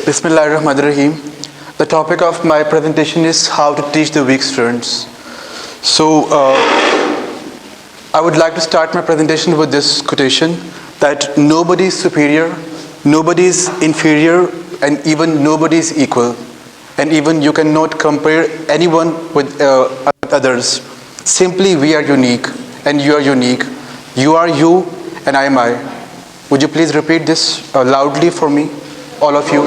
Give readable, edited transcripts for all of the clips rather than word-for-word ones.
Bismillahirrahmanirrahim. The topic of my presentation is how to teach the weak students. So, I would like to start my presentation with this quotation that nobody is superior, nobody is inferior, and even nobody is equal. And even you cannot compare anyone with others. Simply we are unique and you are unique. You are you and I am I. Would you please repeat this loudly for me, all of you?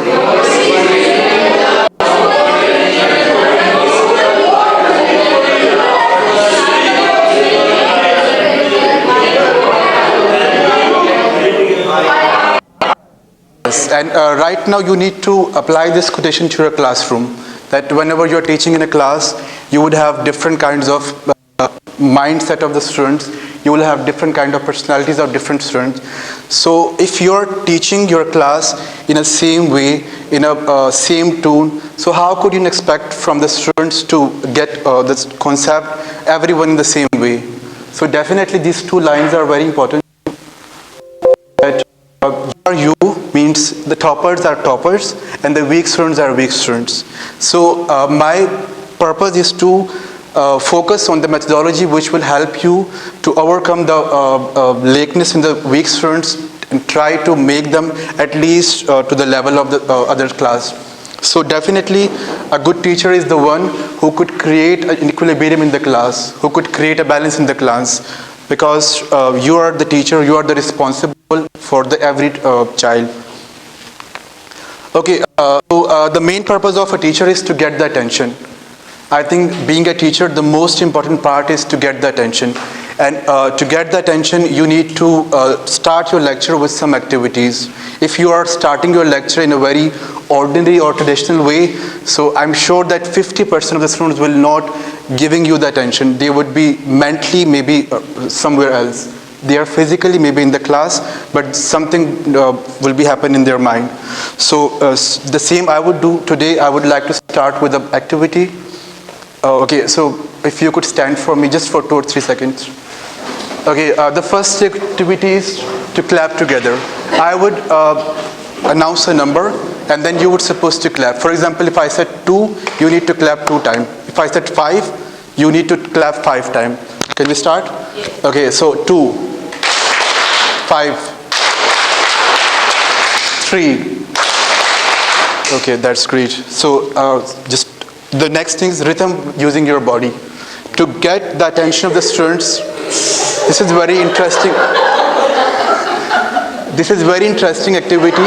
Yes, and right now you need to apply this quotation to your classroom. That whenever you're teaching in a class, you would have different kinds of mindset of the students. You will have different kind of personalities of different students. So if you're teaching your class in a same way, in a same tone, so how could you expect from the students to get this concept, everyone in the same way? So definitely these two lines are very important. That you means the toppers are toppers and the weak students are weak students. So my purpose is to focus on the methodology which will help you to overcome the lateness in the weak students and try to make them at least to the level of the other class. So definitely a good teacher is the one who could create an equilibrium in the class, who could create a balance in the class, because you are the teacher, you are the responsible for the every child. Okay, so the main purpose of a teacher is to get the attention. I think being a teacher, the most important part is to get the attention. And to get the attention, you need to start your lecture with some activities. If you are starting your lecture in a very ordinary or traditional way, so I'm sure that 50% of the students will not giving you the attention. They would be mentally maybe somewhere else. They are physically maybe in the class, but something will be happening in their mind. So the same I would do today. I would like to start with an activity. Okay, so if you could stand for me just for 2 or 3 seconds. Okay, the first activity is to clap together. I would announce a number and then you would supposed to clap. For example, if I said 2, you need to clap 2 times. If I said 5, you need to clap 5 times. Can we start? Yes. Okay, so 2, 5, 3. Okay, that's great. So just the next thing is rhythm using your body. To get the attention of the students, this is very interesting. This is very interesting activity.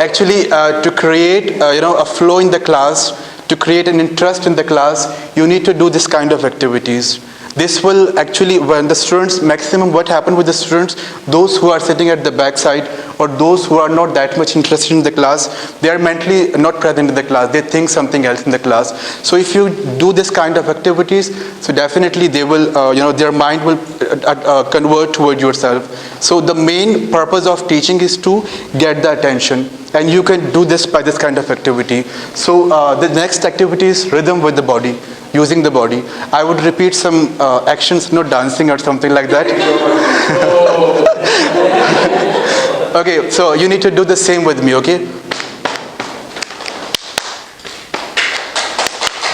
Actually, to create a flow in the class, to create an interest in the class, you need to do this kind of activities. This will actually, when the students, maximum what happened with the students, those who are sitting at the back side or those who are not that much interested in the class, they are mentally not present in the class. They think something else in the class. So if you do this kind of activities, so definitely they will, their mind will convert toward yourself. So the main purpose of teaching is to get the attention. And you can do this by this kind of activity. So the next activity is rhythm with the body, using the body. I would repeat some actions, not dancing or something like that. Okay, so you need to do the same with me, okay?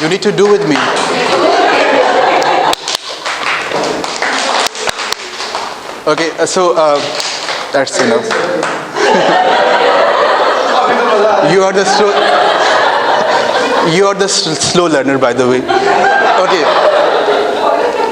You need to do with me. Okay, so that's enough. You are the slow learner, by the way. Okay.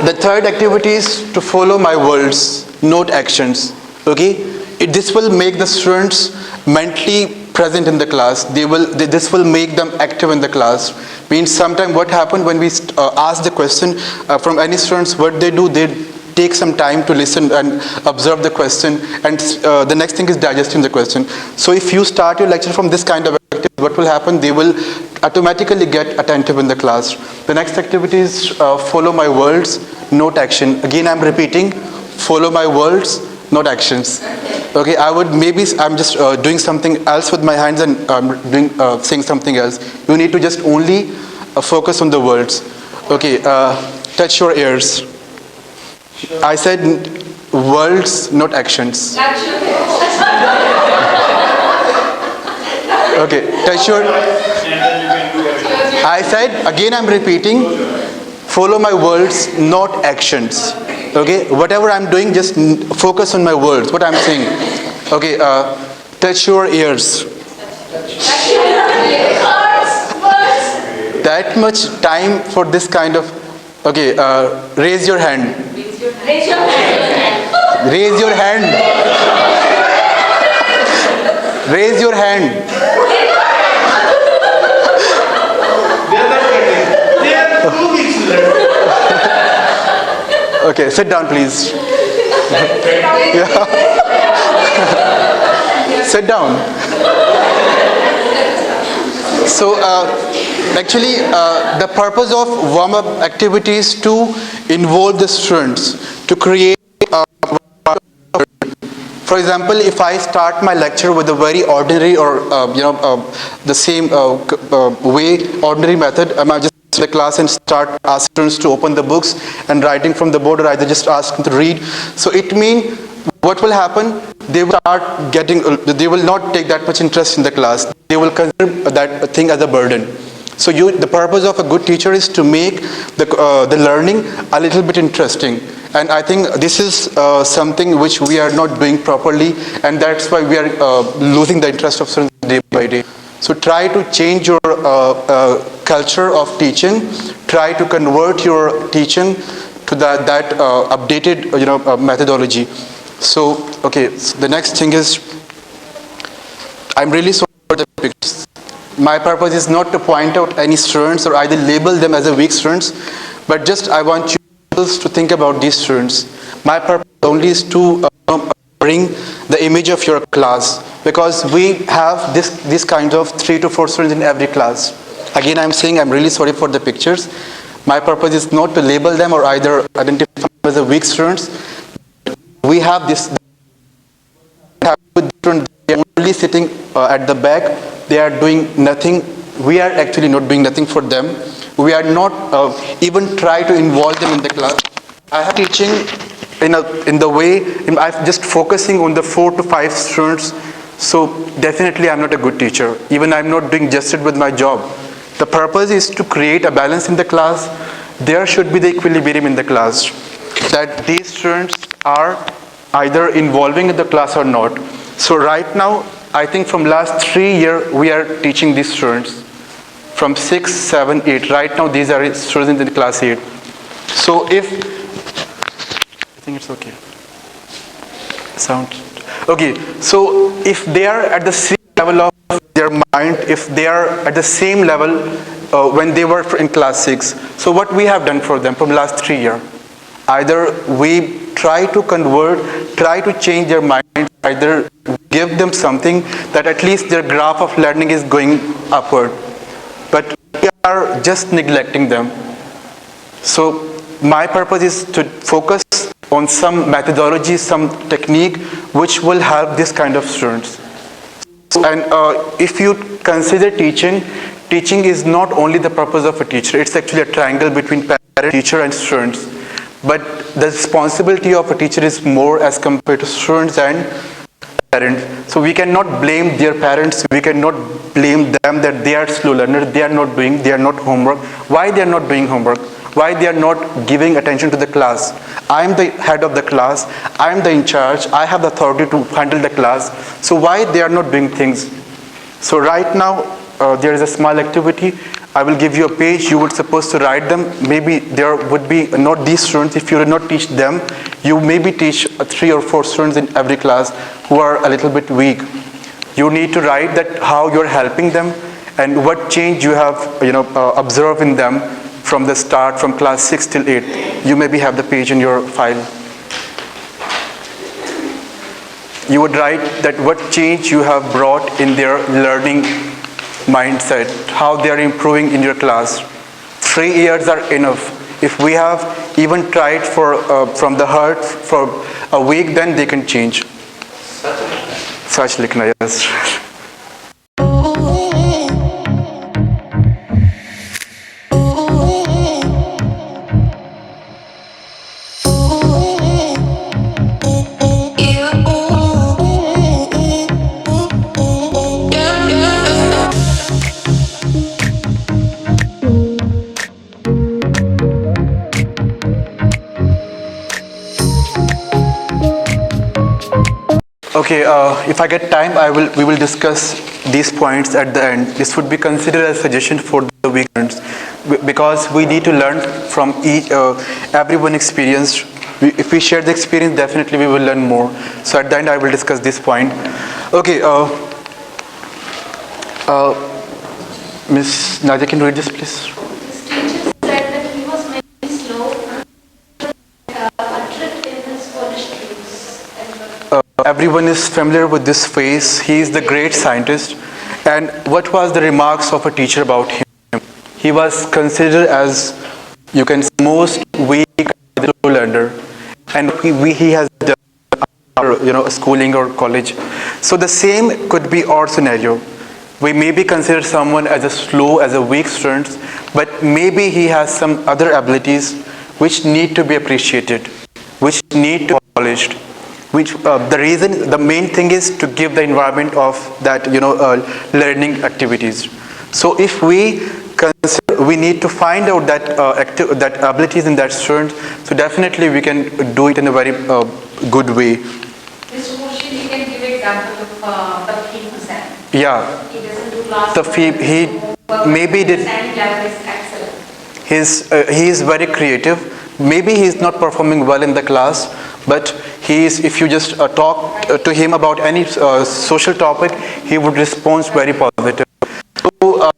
The third activity is to follow my words, not actions. Okay. This will make the students mentally present in the class. This will make them active in the class. Means sometimes what happens when we ask the question from any students, what they do, they take some time to listen and observe the question, and the next thing is digesting the question. So if you start your lecture from this kind of activity, what will happen? They will automatically get attentive in the class. The next activity is follow my words, not action. Again, I'm repeating, follow my words, not actions. Okay, I'm just doing something else with my hands and saying something else. You need to just only focus on the words. Okay, touch your ears. I said words, not actions. Okay, touch your. I said, again I'm repeating, follow my words, not actions. Okay, whatever I'm doing, just focus on my words, what I'm saying. Okay, touch your ears. That much time for this kind of. Okay, raise your hand. Raise your hand. Raise your hand. Raise your hand. Okay, sit down, please. Yeah. Sit down. So, actually, the purpose of warm-up activities to involve the students to create. For example, if I start my lecture with a very ordinary or the same way, ordinary method, I might just in the class and start asking students to open the books and writing from the board, or either just ask them to read. So it means what will happen? They will start getting. They will not take that much interest in the class. They will consider that thing as a burden. So the purpose of a good teacher is to make the learning a little bit interesting. And I think this is something which we are not doing properly, and that's why we are losing the interest of students day by day. So try to change your culture of teaching. Try to convert your teaching to that updated methodology. So okay, so the next thing is, I'm really sorry for the pictures. My purpose is not to point out any students or either label them as a weak students, but just I want you to think about these students. My purpose only is to bring the image of your class, because we have this kind of 3 to 4 students in every class. Again, I'm saying I'm really sorry for the pictures. My purpose is not to label them or either identify them as a weak students. We have this. They are only sitting at the back. They are doing nothing. We are actually not doing nothing for them. We are not even try to involve them in the class. I have teaching in the way I'm just focusing on the 4 to 5 students. So definitely I'm not a good teacher. Even I'm not doing justice with my job. The purpose is to create a balance in the class. There should be the equilibrium in the class, that these students are either involving in the class or not. So right now, I think from last 3 years, we are teaching these students. From 6, 7, 8. Right now, these are students in the class 8. So I think it's okay. Sound. Okay, so if they are at the same level of their mind, if they are at the same level when they were in class 6, so what we have done for them from last 3 years? Either we try to convert, try to change their mind, either give them something that at least their graph of learning is going upward. But we are just neglecting them. So my purpose is to focus on some methodology, some technique which will help this kind of students. And if you consider teaching is not only the purpose of a teacher, it's actually a triangle between parent, teacher and students. But the responsibility of a teacher is more as compared to students and parents. So we cannot blame their parents, we cannot blame them that they are slow learners, they are not homework. Why they are not doing homework? Why they are not giving attention to the class? I am the head of the class, I am the in charge, I have the authority to handle the class. So why they are not doing things? So right now, there is a small activity. I will give you a page, you would supposed to write them. Maybe there would be not these students. If you did not teach them, you maybe teach 3 or 4 students in every class who are a little bit weak. You need to write that how you're helping them and what change you have observed in them from the start, from class 6 till 8. You maybe have the page in your file. You would write that what change you have brought in their learning mindset, how they are improving in your class. 3 years are enough. If we have even tried from the heart for a week, then they can change. Such likhna, yes. Okay, if I get time, we will discuss these points at the end. This would be considered as a suggestion for the weak students because we need to learn from everyone experience. If we share the experience, definitely we will learn more. So at the end, I will discuss this point. Okay, Miss Nadia, can you read this, please? His teacher said that he was maybe slow, adrift in his foolish dreams. Everyone is familiar with this phrase. He is the great scientist. And what was the remarks of a teacher about him? He was considered as, you can say, most weak slow learner, and he has done schooling or college. So the same could be our scenario. We maybe consider someone as a slow, as a weak student, but maybe he has some other abilities which need to be appreciated, which need to be polished. Which the main thing is to give the environment of that learning activities. So if we consider, we need to find out that that abilities in that student. So definitely we can do it in a very good way. Mr. Khursheed, you can give example of the Tafheem Hussain. Yeah. He doesn't do class. He maybe did. Level is excellent. He is very creative. Maybe he is not performing well in the class, but he is. If you just talk to him about any social topic, he would respond very positive. So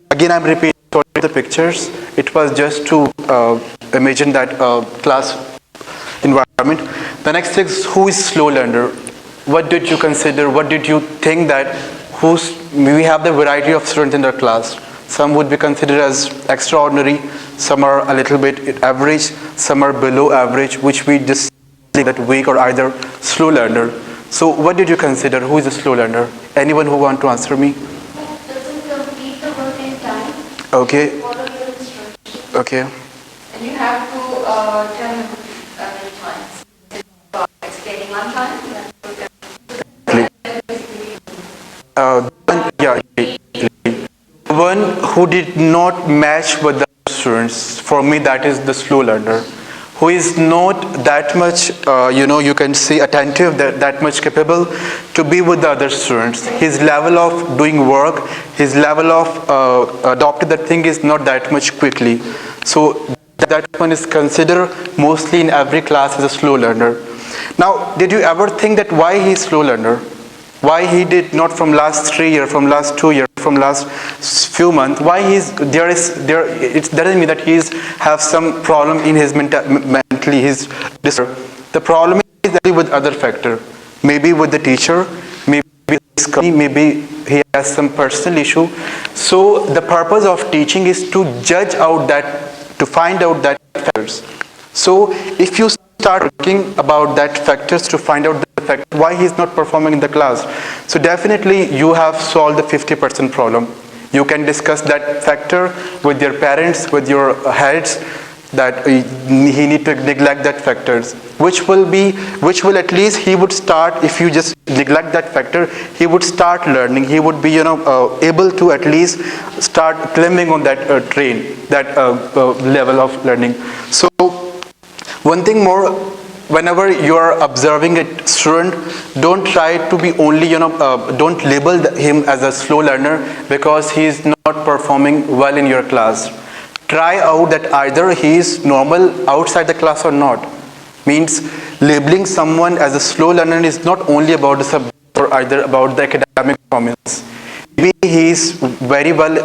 again, I'm repeating the pictures. It was just to imagine that class environment. The next is, who is slow learner? What did you consider? What did you think that we have the variety of students in our class. Some would be considered as extraordinary, some are a little bit average, some are below average, which we just say that weak or either slow learner. So what did you consider? Who is a slow learner? Anyone who want to answer me? Doesn't complete the work in time. Okay. Follow your instructions. Okay. And you have to tell him many times. Explaining one time, you have to one who did not match with the students, for me that is the slow learner, who is not that much you can say attentive, that much capable to be with the other students. His level of doing work, his level of adopting that thing is not that much quickly. So that one is considered mostly in every class as a slow learner. Now, did you ever think that why he is slow learner? Why he did not from last 3 years, from last 2 years, from last few months? Why it doesn't mean that he's have some problem in his mentally, his disorder. The problem is actually with other factor. Maybe with the teacher, maybe his company, maybe he has some personal issue. So the purpose of teaching is to judge out that, to find out that factors. So if you start working about that factors to find out the fact why he is not performing in the class, so definitely you have solved the 50% problem. You can discuss that factor with your parents, with your heads, that he need to neglect that factors, which will at least he would start. If you just neglect that factor, he would start learning, he would be able to at least start climbing on that train, that level of learning. So one thing more, whenever you are observing a student, don't try to be only, don't label him as a slow learner because he is not performing well in your class. Try out that either he is normal outside the class or not. Means labeling someone as a slow learner is not only about the subject or either about the academic performance. Maybe he is very well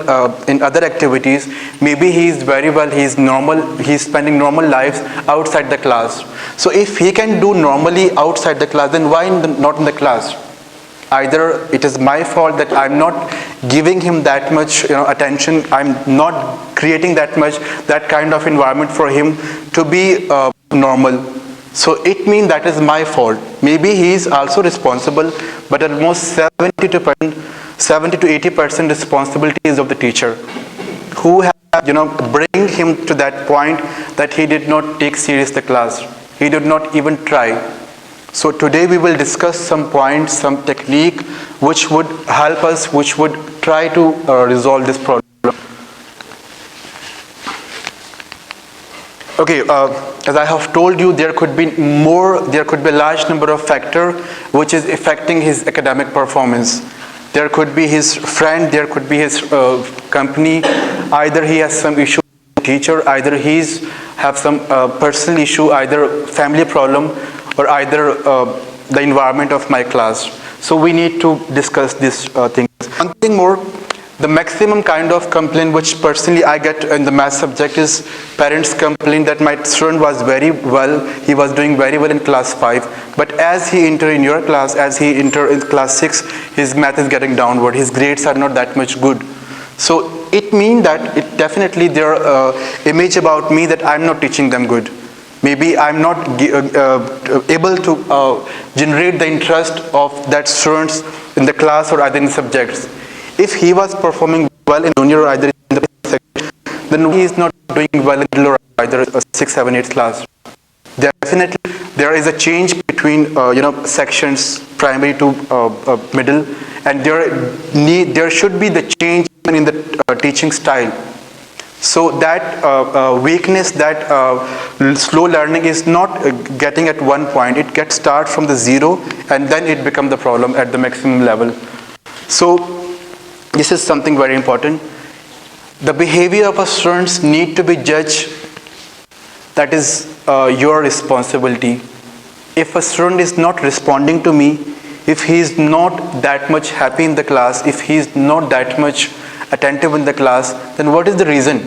in other activities. Maybe he is very well, he is normal, he is spending normal lives outside the class. So if he can do normally outside the class, then why not in the class? Either it is my fault that I'm not giving him that much attention, I'm not creating that kind of environment for him to be normal. So it means that is my fault. Maybe he is also responsible, but almost 70 to 80% responsibility is of the teacher, who have bring him to that point that he did not take serious the class. He did not even try. So today we will discuss some points, some technique which would help us, which would try to resolve this problem. Okay, as I have told you, there could be a large number of factors which is affecting his academic performance. There could be his friend, there could be his company. Either he has some issue with the teacher, either he's have some personal issue, either family problem, or either the environment of my class. So we need to discuss these things. One thing more, the maximum kind of complaint which personally I get in the math subject is parents complain that my student was very well, he was doing very well in class 5, but as he enter in your class, as he enter in class 6, his math is getting downward, his grades are not that much good. So it means that it definitely their image about me that I'm not teaching them good. Maybe I'm not able to generate the interest of that students in the class or either in subjects. If he was performing well in junior or either in the section, then he is not doing well in middle or either a 6, 7, 8 class. Definitely, there is a change between sections, primary to middle, and there should be the change in the teaching style. So that weakness, that slow learning is not getting at one point. It gets start from the zero, and then it becomes the problem at the maximum level. So this is something very important. The behavior of a students need to be judged. That is your responsibility. If a student is not responding to me, if he is not that much happy in the class, if he is not that much attentive in the class, then what is the reason?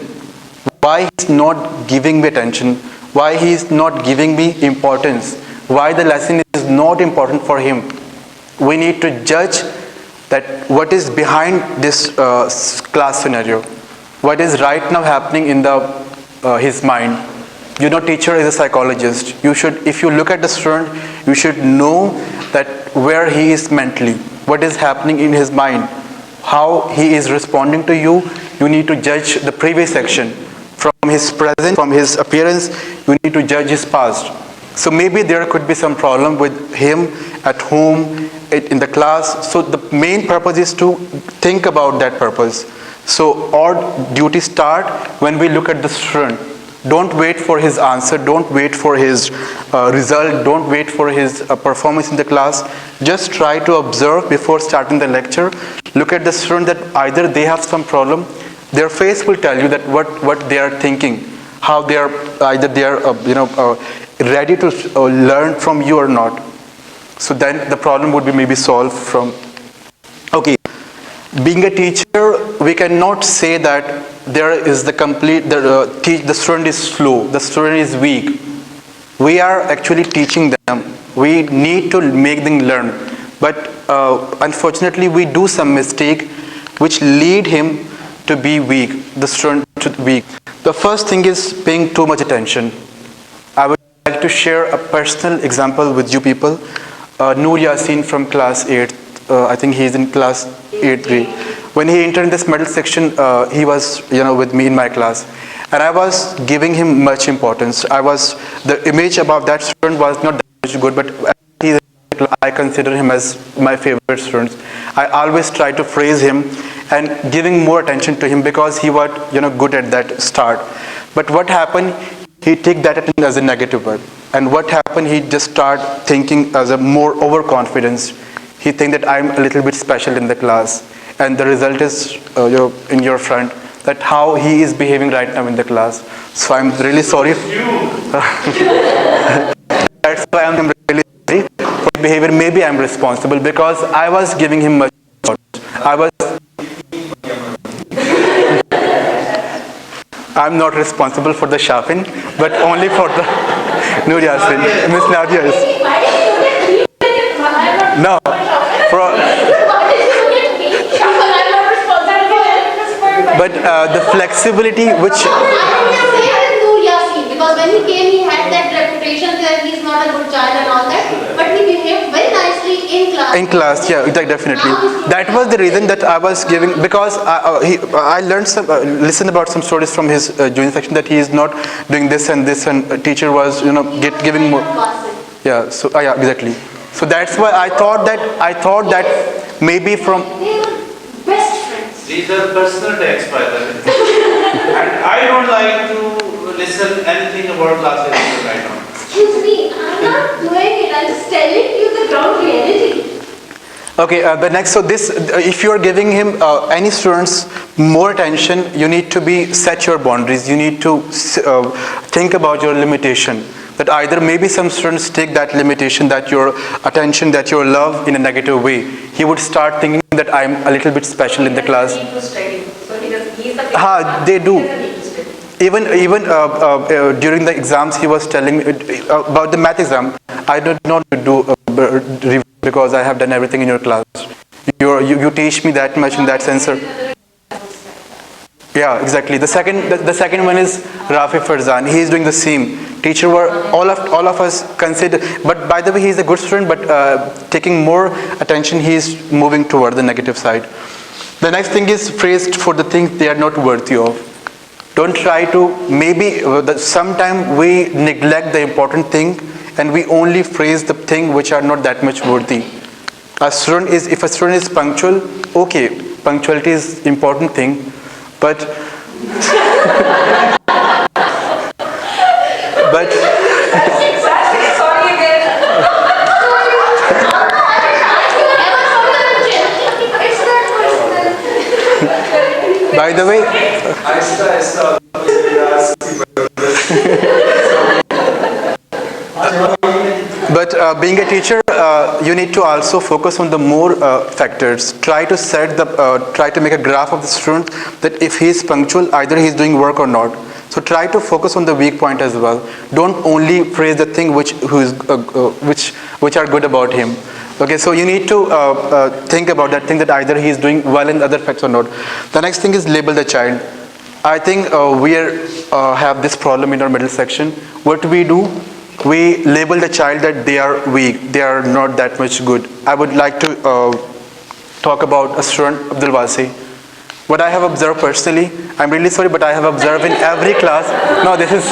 Why he is not giving me attention? Why he is not giving me importance? Why the lesson is not important for him? We need to judge that what is behind this class scenario, what is right now happening in his mind. Teacher is a psychologist. If you look at the student, you should know that where he is mentally, what is happening in his mind, how he is responding to you. You need to judge the previous action. From his present, from his appearance, you need to judge his past. So maybe there could be some problem with him at home, in the class. So the main purpose is to think about that purpose. So our duty start when we look at the student. Don't wait for his answer, don't wait for his result, don't wait for his performance in the class. Just try to observe before starting the lecture. Look at the student, that either they have some problem, their face will tell you that what they are thinking, how they are, either they are ready to learn from you or not. So then the problem would be maybe solved from. Okay, being a teacher, we cannot say that there is the student is slow, the student is weak. We are actually teaching them. We need to make them learn. But unfortunately, we do some mistake which lead him to be weak, the student to be weak. The first thing is paying too much attention. I would like to share a personal example with you people. Noor Yasin from class 8, I think he is in class 8th grade. When he entered in this middle section, he was with me in my class, and I was giving him much importance. The image about that student was not that much good, but I consider him as my favorite student. I always try to praise him and giving more attention to him because he was good at that start. But what happened? He took that attention as a negative word. And what happened? He just started thinking as a more overconfidence. He think that I'm a little bit special in the class. And the result is in your front, that how he is behaving right now in the class. So I'm really sorry. That's why I'm really sorry for his behavior. Maybe I'm responsible because I was giving him much importance. I'm not responsible for the Shafin, but only for the Noor Yasin. Miss Nadia is. No. But the flexibility which. Because when he came, he had that reputation that he's not a good child and all that, but he behaved very nicely in class. In class, yeah, definitely. That was the reason that I was giving, because I learned listened about some stories from his junior section that he is not doing this, and teacher was giving more. Yeah, so yeah, exactly. So that's why I thought that maybe from. They were best friends. These are personal attacks, by the way. And I don't like to listen anything about class edition right now. Excuse me, I'm not doing it. I'm just telling you the ground reality. Okay, the next, so this, if you are giving him any students more attention, you need to set your boundaries. You need to think about your limitation. That either maybe some students take that limitation, that your attention, that your love in a negative way. He would start thinking that I'm a little bit special in the class. He doesn't need to study. So he's the They do. He doesn't need to study. Even during the exams, he was telling me about the math exam. I did not do review because I have done everything in your class. You teach me that much in that sense. Yeah, exactly. The second one is Rafi Farzan. He is doing the same. Teacher were all of us consider. But by the way, he is a good student. But taking more attention, he is moving toward the negative side. The next thing is praised for the things they are not worthy of. Don't try to, maybe sometimes we neglect the important thing and we only praise the thing which are not that much worthy. If a student is punctual, okay, punctuality is important thing, but Exactly. Sorry again. It's not personal. by the way, but being a teacher, you need to also focus on the more factors. Try to make a graph of the student that if he is punctual, either he is doing work or not. So try to focus on the weak point as well. Don't only praise the thing which are good about him. Okay, so you need to think about that thing that either he is doing well in other facts or not. The next thing is label the child. I think we have this problem in our middle section. What we do, we label the child that they are weak, they are not that much good. I would like to talk about a student, Abdul Wasi. What I have observed personally, I'm really sorry, but I have observed in every class. No, this is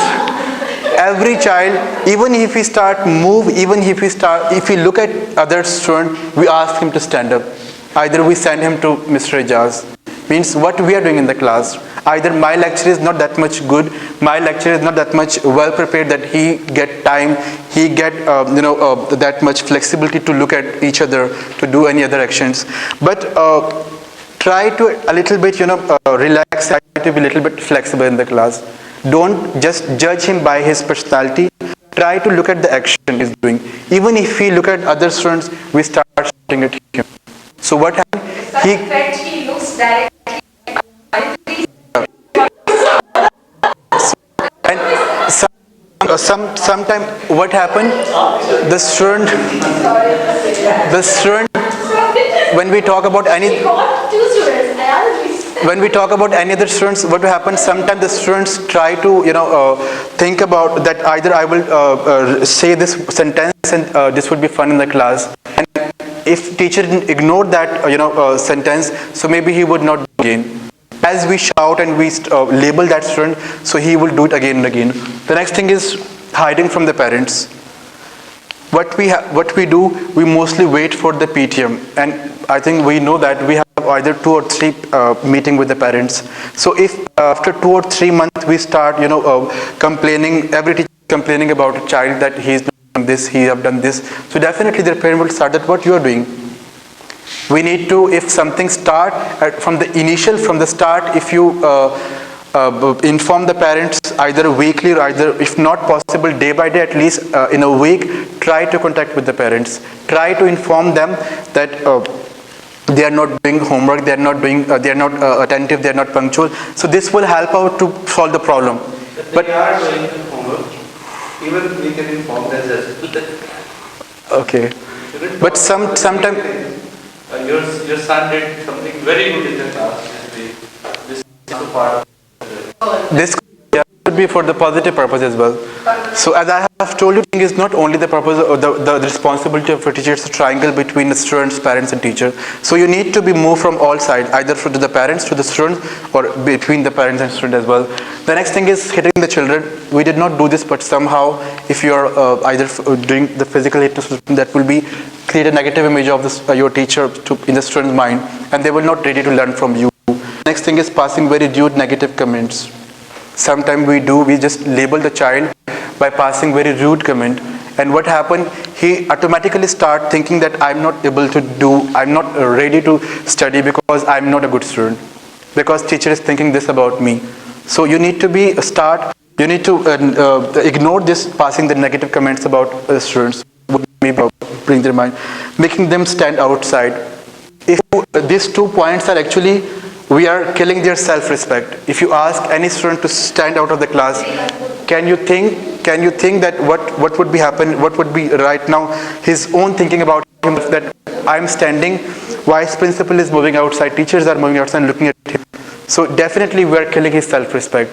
every child. Even if we look at other student, we ask him to stand up. Either we send him to Mr. Ijaz. Means what we are doing in the class. Either my lecture is not that much good, my lecture is not that much well prepared that he get time, he get that much flexibility to look at each other, to do any other actions. But try to a little bit relax, try to be a little bit flexible in the class. Don't just judge him by his personality. Try to look at the action he's doing. Even if we look at other students, we start shouting at him. So what happened? He looks directly. And sometime what happened? The student, when we talk about any other students, what will happen? Sometimes the students try to think about that either I will say this sentence and this would be fun in the class. And if teacher didn't ignore that sentence, so maybe he would not do again. As we shout and we label that student, so he will do it again and again. The next thing is hiding from the parents. What we do, we mostly wait for the PTM, and I think we know that we have either 2 or 3 meeting with the parents. So if after 2 or 3 months we start complaining, every teacher complaining about a child that he's done this, he have done this, so definitely their parent will start that what you are doing. We need to, if something start from the start, if you inform the parents either weekly or either, if not possible, day by day, at least in a week, try to contact with the parents. Try to inform them that they are not doing homework, they are not attentive, they are not punctual. So this will help out to solve the problem. But they are doing homework. Even we can inform them as well. Okay. But sometimes. Your son did something very good in the class this week. This is also part of this could be for the positive purpose as well. So as I have told you, it is not only the purpose or the responsibility of a teacher, it's a triangle between the students, parents and teacher. So you need to be moved from all sides, either to the parents, to the students, or between the parents and students as well. The next thing is hitting the children. We did not do this, but somehow if you are either doing the physical hit to student, that will be create a negative image of this, your teacher in the student's mind, and they will not ready to learn from you. Next thing is passing very rude negative comments. Sometimes we just label the child by passing very rude comment. And what happened, he automatically start thinking that I'm not ready to study because I'm not a good student. Because teacher is thinking this about me. So you need to ignore this passing the negative comments about students. Maybe bring their mind, making them stand outside. If these 2 points are actually, we are killing their self-respect. If you ask any student to stand out of the class, can you think that what would be happen, what would be right now his own thinking about him, that I'm standing, vice principal is moving outside, teachers are moving outside and looking at him. So definitely we are killing his self-respect.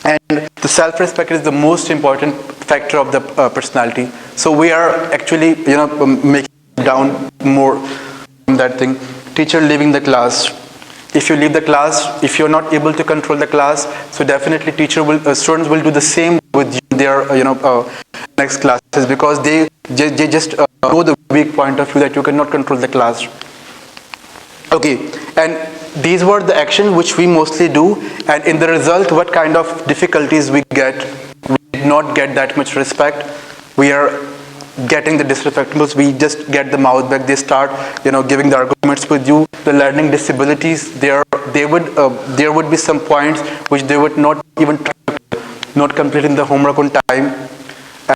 And the self-respect is the most important factor of the personality. So we are actually, making down more from that thing. Teacher leaving the class. If you leave the class, if you're not able to control the class, so definitely students will do the same with you, their next classes, because they just know the weak point of view that you cannot control the class. Okay, and these were the actions which we mostly do, and in the result, what kind of difficulties we get? We did not get that much respect. We are getting the disrespect because we just get the mouth back. They start, giving the arguments with you. The learning disabilities, there would be some points which they would not even not completing the homework on time.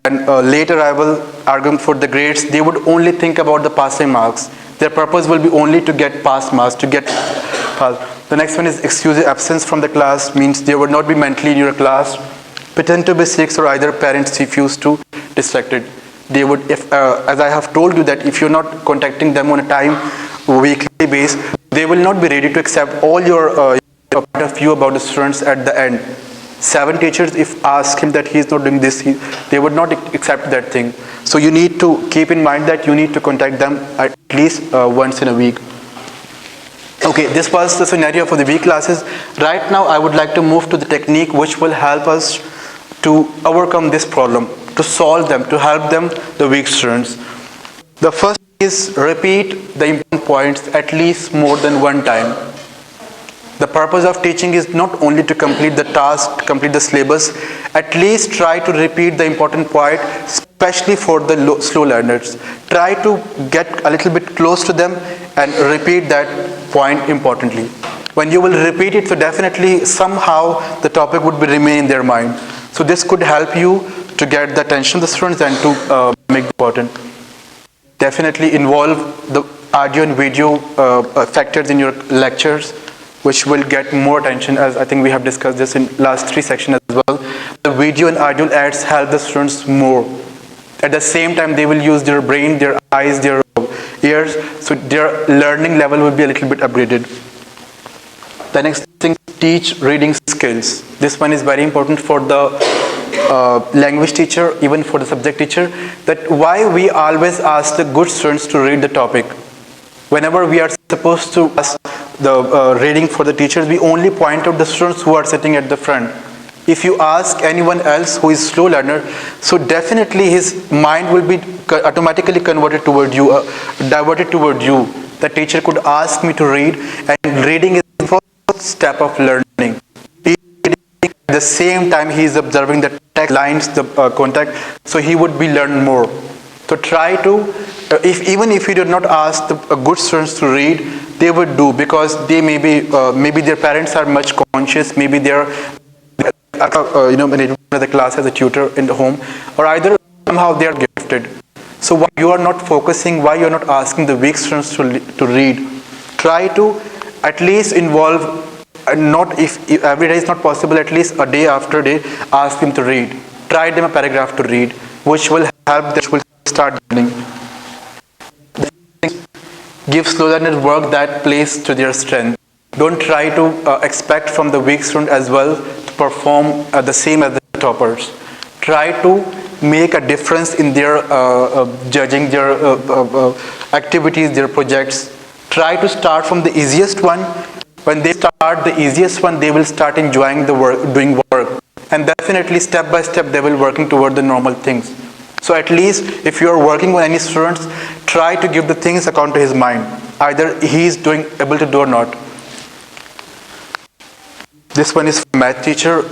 And later I will argue for the grades. They would only think about the passing marks. Their purpose will be only to get pass marks, to get pass. The next one is excuse absence from the class, means they would not be mentally in your class. Pretend to be sick, or either parents refuse to distracted. They would, as I have told you, that if you're not contacting them on a time, weekly base, they will not be ready to accept all your point of view about the students at the end. 7 teachers, if ask him that he's not doing this, they would not accept that thing. So you need to keep in mind that you need to contact them at least once in a week. Okay, this was the scenario for the week classes. Right now I would like to move to the technique which will help us to overcome this problem, to solve them, to help them, the weak students. The first is repeat the important points at least more than one time. The purpose of teaching is not only to complete the task, to complete the syllabus. At least try to repeat the important point, especially for the slow learners. Try to get a little bit close to them and repeat that point importantly. When you will repeat it, so definitely somehow the topic would be remain in their mind. So this could help you to get the attention of the students and to make it important. Definitely involve the audio and video factors in your lectures, which will get more attention, as I think we have discussed this in last 3 sections as well. The video and audio ads help the students more. At the same time, they will use their brain, their eyes, their ears, so their learning level will be a little bit upgraded. The next thing, teach reading skills. This one is very important for the language teacher, even for the subject teacher, that why we always ask the good students to read the topic. Whenever we are supposed to ask the reading for the teachers, we only point out the students who are sitting at the front. If you ask anyone else who is slow learner, so definitely his mind will be automatically converted toward you, diverted toward you. The teacher could ask me to read, and reading is the first step of learning. At the same time, he is observing the text lines, the contact, so he would be learn more. So try to, even if you did not ask the good students to read, they would do, because they maybe their parents are much conscious, maybe they're in the class as a tutor in the home, or either somehow they are gifted. So why you are not focusing, why you are not asking the weak students to read? Try to at least involve, not if every day is not possible, at least a day after day, ask them to read. Try them a paragraph to read, which will help them, which will start learning. Give slow learners work that plays to their strength. Don't try to expect from the weak student as well to perform the same as the toppers. Try to make a difference in their judging their activities, their projects. Try to start from the easiest one. When they start the easiest one, they will start enjoying the work, doing work. And definitely step by step they will working toward the normal things. So at least if you are working with any students, try to give the things according to his mind. Either he is able to do or not. This one is for math teacher.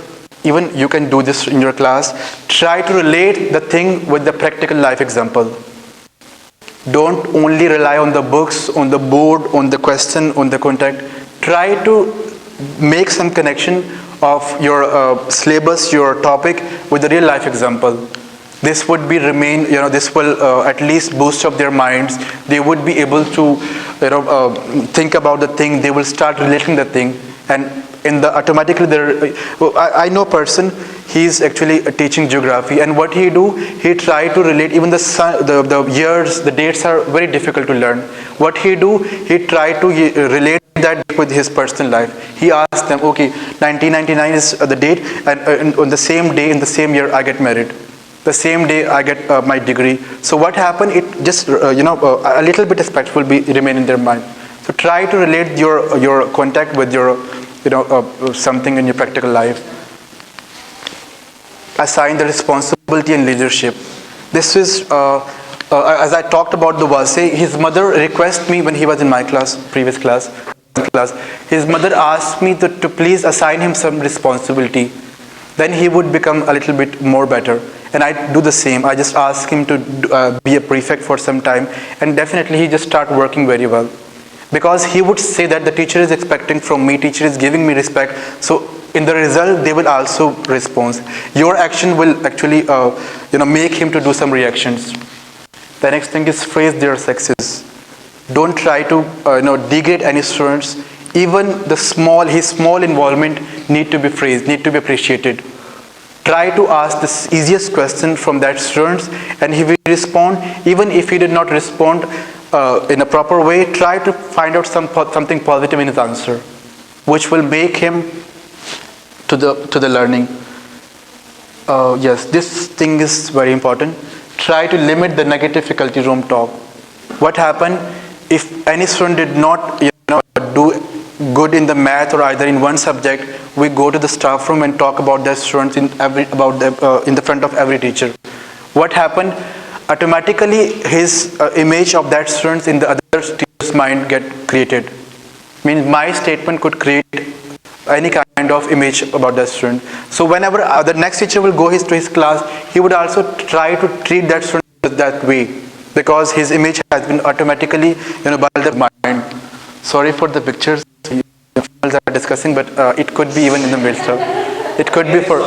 Even you can do this in your class. Try to relate the thing with the practical life example. Don't only rely on the books, on the board, on the question, on the contact. Try to make some connection of your syllabus, your topic with the real life example. This would be remain, this will at least boost up their minds. They would be able to, think about the thing. They will start relating the thing, and in the automatically there. I know a person. He's actually teaching geography, and what he do, he try to relate. Even the years, the dates are very difficult to learn. What he do, he try to relate that with his personal life. He asked them, okay, 1999 is the date, and on the same day in the same year I get married. The same day I get my degree. So what happened? It just a little bit aspect will be remain in their mind. So try to relate your contact with your something in your practical life. Assign the responsibility and leadership. This is as I talked about the Vase. His mother requested me when he was in my class, previous class. His mother asked me to please assign him some responsibility. Then he would become a little bit more better. And I do the same. I just ask him to be a prefect for some time, and definitely he just start working very well. Because he would say that the teacher is expecting from me, teacher is giving me respect. So in the result, they will also respond. Your action will actually, make him to do some reactions. The next thing is praise their success. Don't try to, degrade any students. Even his small involvement need to be praised, need to be appreciated. Try to ask the easiest question from that students, and he will respond. Even if he did not respond in a proper way, try to find out something positive in his answer, which will make him to the learning. Yes, this thing is very important. Try to limit the negative faculty room talk. What happened if any student did not do good in the math or either in one subject? We go to the staff room and talk about their students in the front of every teacher. What happened? Automatically his image of that students in the other teacher's mind get created. Means my statement could create any kind of image about that student. So whenever the next teacher will go to his class, he would also try to treat that student that way, because his image has been automatically by the mind. Sorry for the pictures are discussing, but it could be even in the middle stuff. It could be for.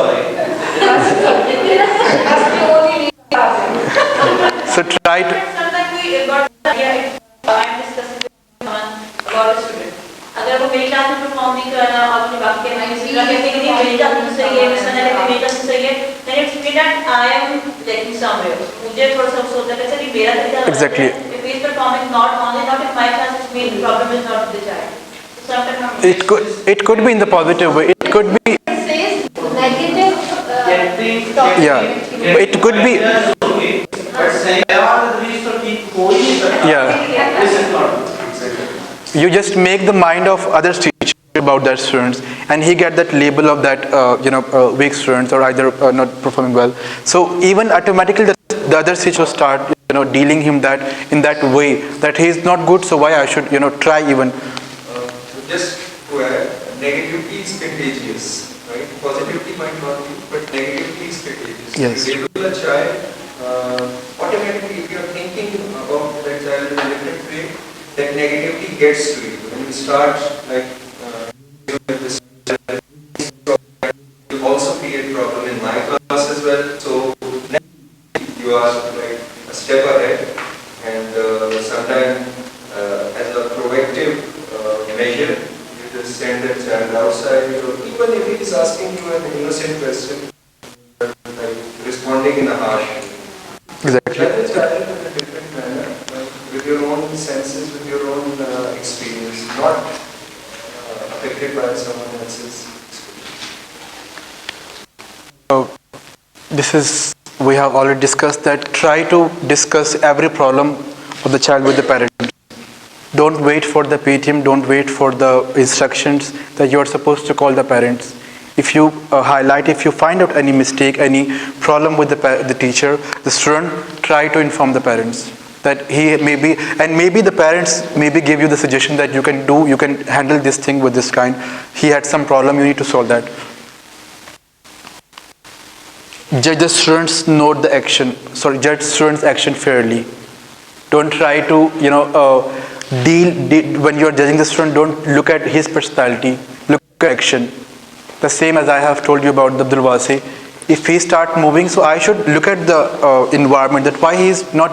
So try to. Sometimes we got the idea. I'm discussing with someone about a student. अगर वो मेरी class में perform नहीं कर रहा और अपने बाकी के माइंड से कहते हैं कि मेरी क्लास में सही है, मिस ने मेरी क्लास में सही है, then it's mean that I am lacking somewhere. मुझे थोड़ा सा अफसोस होता है कि मेरा तरीका Exactly. If he is performing not in my class, it means the problem is not with the child. It could be in the positive way. It could be. Negative. Yeah. It could be. Yeah. You just make the mind of other teachers about that students, and he get that label of that weak students or either not performing well. So even automatically the other teacher start dealing him that in that way, that he is not good. So why I should try even. Just to add, negativity is contagious, right? Positivity might not be, but negativity is contagious. Yes. You label a child, automatically if you are thinking about that child in a different way, that negativity gets to you. When you start with this, you also create problem in my class as well. So you are like a step ahead, and sometimes as a proactive measure, you just send that child outside, or even if he is asking you an innocent question, like responding in a harsh way. Exactly. Tell the child in a different manner, with your own senses, with your own experience, not affected by someone else's experience. We have already discussed that. Try to discuss every problem of the child with the parent. Don't wait for the PTM, don't wait for the instructions that you are supposed to call the parents. If you if you find out any mistake, any problem with the teacher, the student, try to inform the parents. that he maybe, and maybe the parents maybe give you the suggestion that you can handle this thing with this kind. He had some problem, you need to solve that. Judge the students, note the action. Sorry, judge students' action fairly. Don't try to, deal when you're judging the student. Don't look at his personality. Look at action. The same as I have told you about the Abdulwasi. If he start moving, so I should look at the environment, that why he is not,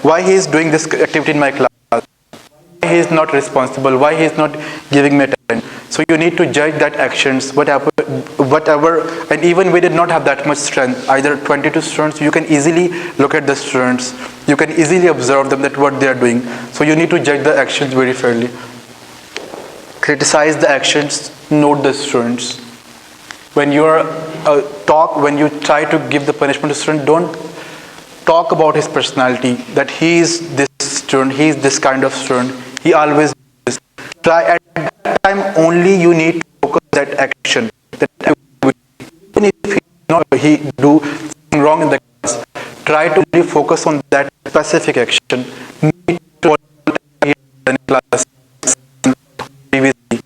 why he is doing this activity in my class, why he is not responsible, why he is not giving me attention. So you need to judge that actions, whatever, and even we did not have that much strength, either 22 students, you can easily look at the students, you can easily observe them, that what they are doing. So you need to judge the actions very fairly. Criticize the actions, note the students. When you are when you try to give the punishment to student, don't talk about his personality, that he is this student, he is this kind of student, he always does this. Try at that time only you need to focus that action. That even if he do something wrong in the class, try to really focus on that specific action. Need to in class previously.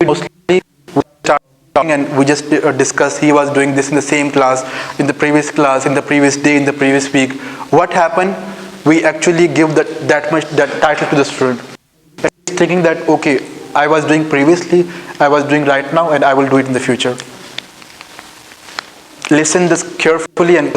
Mostly we start talking and we just discuss, he was doing this in the same class, in the previous class, in the previous day, in the previous week. What happened? We actually give that title to the student, thinking that okay, I was doing previously, I was doing right now, and I will do it in the future. Listen this carefully and